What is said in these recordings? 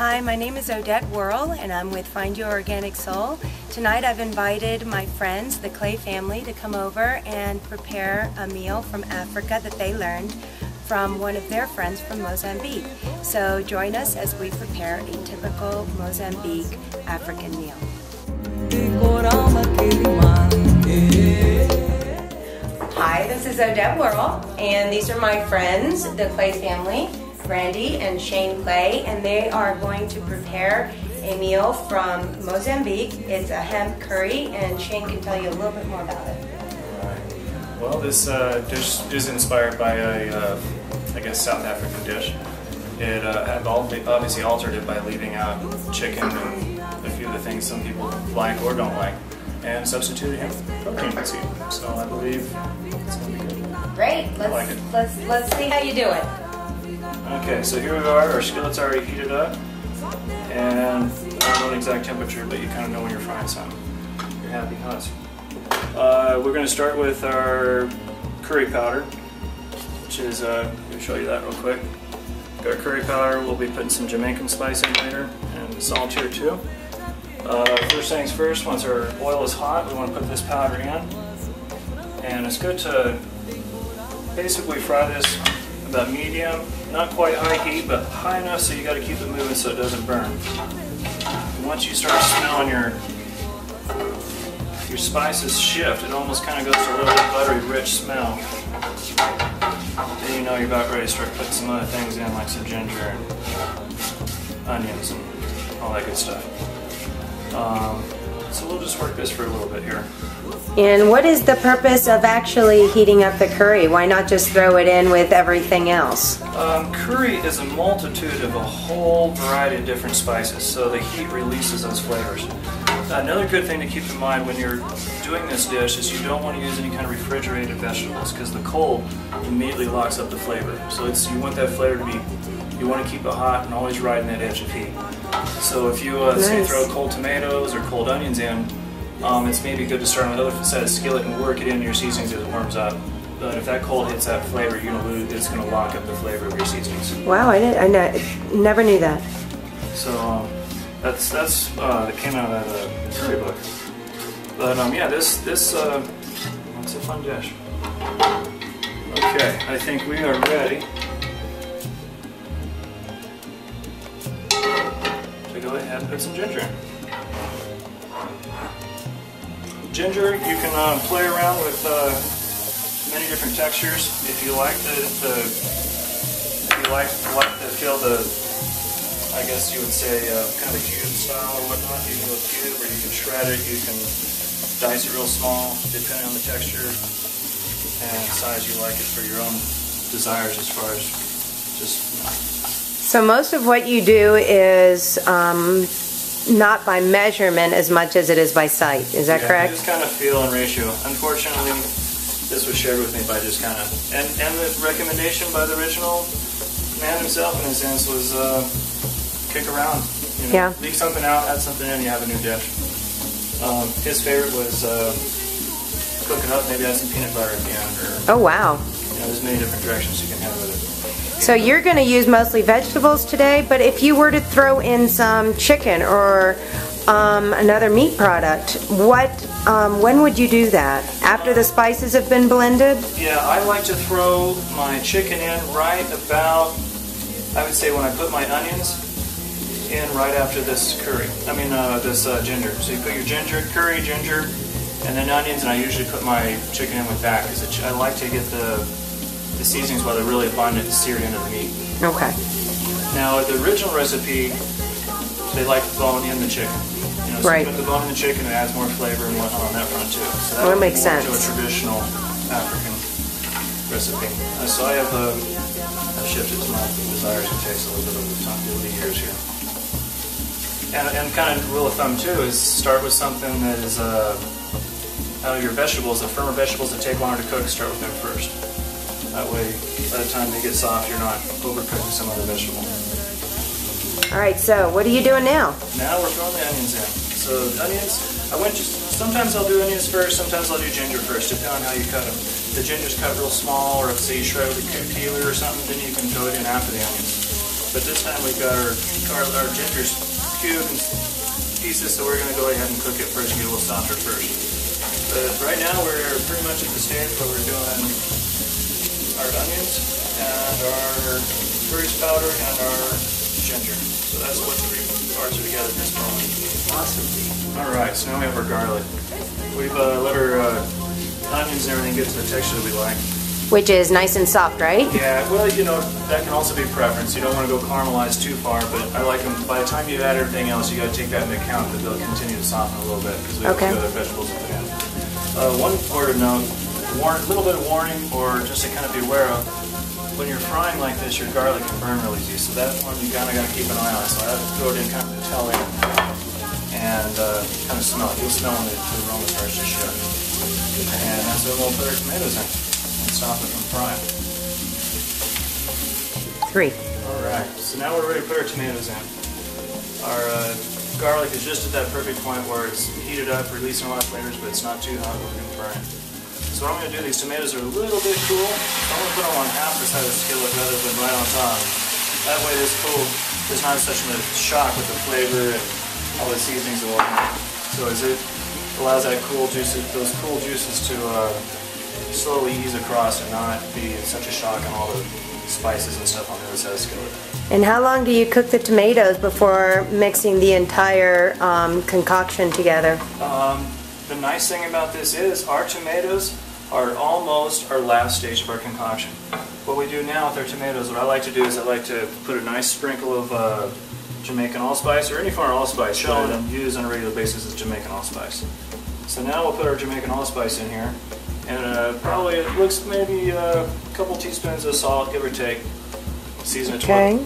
Hi, my name is Odette Worrell and I'm with Find Your Organic Soul. Tonight I've invited my friends, the Clay family, to come over and prepare a meal from Africa that they learned from one of their friends from Mozambique. So join us as we prepare a typical Mozambique African meal. Hi, this is Odette Worrell and these are my friends, the Clay family. Randy and Shane Clay, and they are going to prepare a meal from Mozambique. It's a hemp curry, and Shane can tell you a little bit more about it. Alright. Well, this dish is inspired by a, I guess, South African dish. It had obviously altered it by leaving out chicken and a few of the things some people like or don't like, and substituted hemp protein seed. So I believe it's going to be good. Great. Let's see how you do it. Okay, so here we are. Our skillet's already heated up, and I don't know the exact temperature, but you kind of know when you're frying something. You're happy, huh? We're going to start with our curry powder, which is, I'll show you that real quick. Got our curry powder. We'll be putting some Jamaican spice in later, and salt here too. First things first, once our oil is hot, we want to put this powder in, and it's good to basically fry this about medium, not quite high heat, but high enough so you got to keep it moving so it doesn't burn. And once you start smelling your spices shift, it almost kind of goes to a little bit buttery, rich smell. Then you know you're about ready to start putting some other things in, like some ginger and onions and all that good stuff. So we'll just work this for a little bit here. And what is the purpose of actually heating up the curry? Why not just throw it in with everything else? Curry is a multitude of a whole variety of different spices, so the heat releases those flavors. Another good thing to keep in mind when you're doing this dish is you don't want to use any kind of refrigerated vegetables because the cold immediately locks up the flavor. So you want that flavor to be, you want to keep it hot and always riding that edge of heat. So if you say throw cold tomatoes or cold onions in, it's maybe good to start on the other side of the skillet and work it into your seasonings as it warms up. But if that cold hits that flavor, you're gonna lose. It's gonna lock up the flavor of your seasonings. Wow, I never knew that. So that came out of that curry book. But yeah, this it's a fun dish. Okay, I think we are ready to go ahead and put some ginger in. Ginger, you can play around with many different textures. If you like to feel the, I guess you would say, kind of a cube style or whatnot, you can go cube, or you can shred it, you can dice it real small, depending on the texture and size you like it for your own desires as far as just. So most of what you do is not by measurement as much as it is by sight. Is that correct? Just kind of feel and ratio. Unfortunately, this was shared with me by just kind of, and the recommendation by the original man himself in a sense was kick around. You know, leave something out, add something in, you have a new dish. His favorite was cook it up, maybe add some peanut butter at the end. Or, oh wow. You know, there's many different directions you can head with it. So you're going to use mostly vegetables today, but if you were to throw in some chicken or another meat product, when would you do that? After the spices have been blended? Yeah, I like to throw my chicken in right about, I would say when I put my onions in right after this curry. I mean this ginger. So you put your curry, ginger, and then onions, and I usually put my chicken in with that because I like to get the seasonings while they're really abundant seared into the meat. Okay. Now the original recipe, they like to bone in the chicken. You know, so you put the bone in the chicken, it adds more flavor and whatnot on that front too. So that makes sense. To a traditional African recipe. So I have I've shifted to my desires and tastes a little bit over time over the years here. And kind of rule of thumb too is start with something that is out of your vegetables, the firmer vegetables that take longer to cook, start with them first. That way, by the time they get soft, you're not overcooking some other vegetable. Alright, so what are you doing now? Now we're throwing the onions in. So the onions, sometimes I'll do onions first, sometimes I'll do ginger first, depending on how you cut them. The ginger's cut real small, or if say you shred with a peeler or something, then you can throw it in after the onions. But this time we've got our ginger cubed in pieces, so we're going to go ahead and cook it first and get a little softer first. But right now we're pretty much at the stage where we're doing our onions and our curry powder and our ginger. So that's what three parts are together at this moment. Awesome. Alright, so now we have our garlic. We've let our onions and everything get to the texture that we like. Which is nice and soft, right? Yeah, well, you know, that can also be preference. You don't want to go caramelize too far, but I like them. By the time you add everything else, you got to take that into account that they'll continue to soften a little bit because we have a few other vegetables to put in. One word of note, a little bit of warning, or just to kind of be aware of, when you're frying like this, your garlic can burn really easy. So that one you kind of got to keep an eye on. So I have to throw it in kind of the tail end and kind of smell it. You'll smell when the aroma starts to shift. And that's when we'll put our tomatoes in and stop it from frying. 3. Alright, so now we're ready to put our tomatoes in. Our garlic is just at that perfect point where it's heated up, releasing a lot of flavors, but it's not too hot where we're going to burn it. So what I'm going to do, these tomatoes are a little bit cool, so I'm going to put them on half the side of the skillet rather than right on top. That way this cool, there's not such a shock with the flavor and all the seasonings that will come. So as it allows that those cool juices to slowly ease across and not be such a shock on all the spices and stuff on the other side of the skillet. And how long do you cook the tomatoes before mixing the entire concoction together? The nice thing about this is our tomatoes are almost our last stage of our concoction. What we do now with our tomatoes, what I like to do is I like to put a nice sprinkle of Jamaican allspice or any foreign allspice shown and used on a regular basis as Jamaican allspice. So now we'll put our Jamaican allspice in here, and probably it looks maybe a couple teaspoons of salt, give or take. Season it to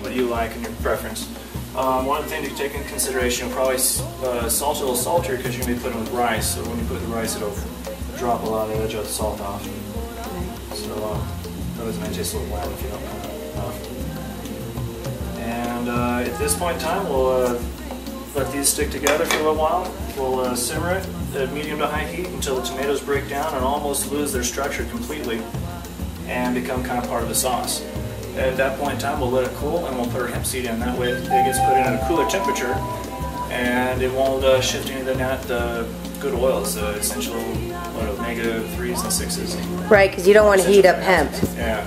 what you like and your preference. One of the things to take into consideration, you'll probably salt a little saltier because you're going to be putting with rice. So when you put the rice, it'll drop a lot of the edge of the salt off. So otherwise it may taste a little bland if you don't put it enough. And at this point in time, we'll let these stick together for a little while. We'll simmer it at medium to high heat until the tomatoes break down and almost lose their structure completely and become kind of part of the sauce. At that point in time, we'll let it cool and we'll put our hemp seed in. That way it gets put in at a cooler temperature and it won't shift any of the good oils, the essential -3s and 6s. Right, because you don't want to heat up hemp. Yeah.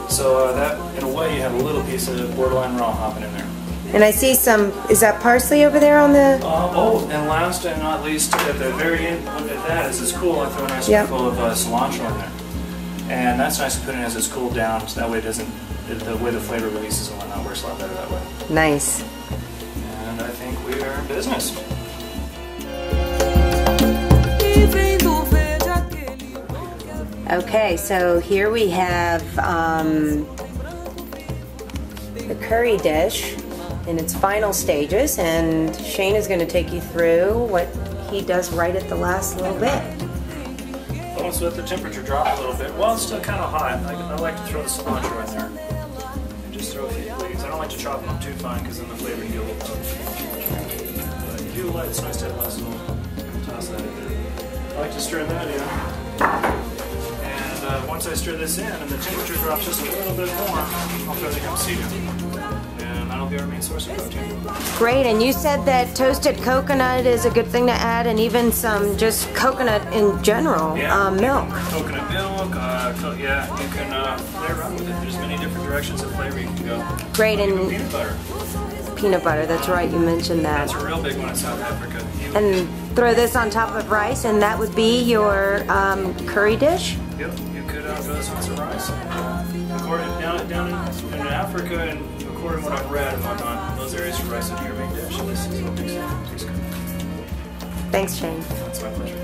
So that, in a way, you have a little piece of borderline raw hopping in there. And I see some, is that parsley over there on the... And last and not least, at the very end of that, as it's cool, I throw a nice spoonful of cilantro in there. And that's nice to put in as it's cooled down, so that way it doesn't, the way the flavor releases and whatnot works a lot better that way. Nice. And I think we are in business. Okay, so here we have the curry dish in its final stages, and Shane is going to take you through what he does right at the last little bit. So let the temperature drop a little bit. Well, it's still kind of hot. I like to throw the cilantro in there. And just throw a few leaves. I don't like to chop them up too fine because then the flavor can get a little tough. But you do like, it's nice to have a nice little toss that in there. I like to stir that in. And once I stir this in and the temperature drops just a little bit more, I'll throw the hemp seed in. And that'll be our main source of protein. Great, and you said that toasted coconut is a good thing to add, and even some just coconut in general, milk. Coconut milk, yeah, you can play around with it. There's many different directions of flavor you can go. Great, and peanut butter. Peanut butter, that's right, you mentioned that. That's a real big one in South Africa. And throw this on top of rice, and that would be your curry dish? Yep, you could throw this on some rice. Down in Africa, and according to what I've read and whatnot, those areas for rice would be your main dish. This is what makes it taste good. Thanks, Shane. That's my pleasure.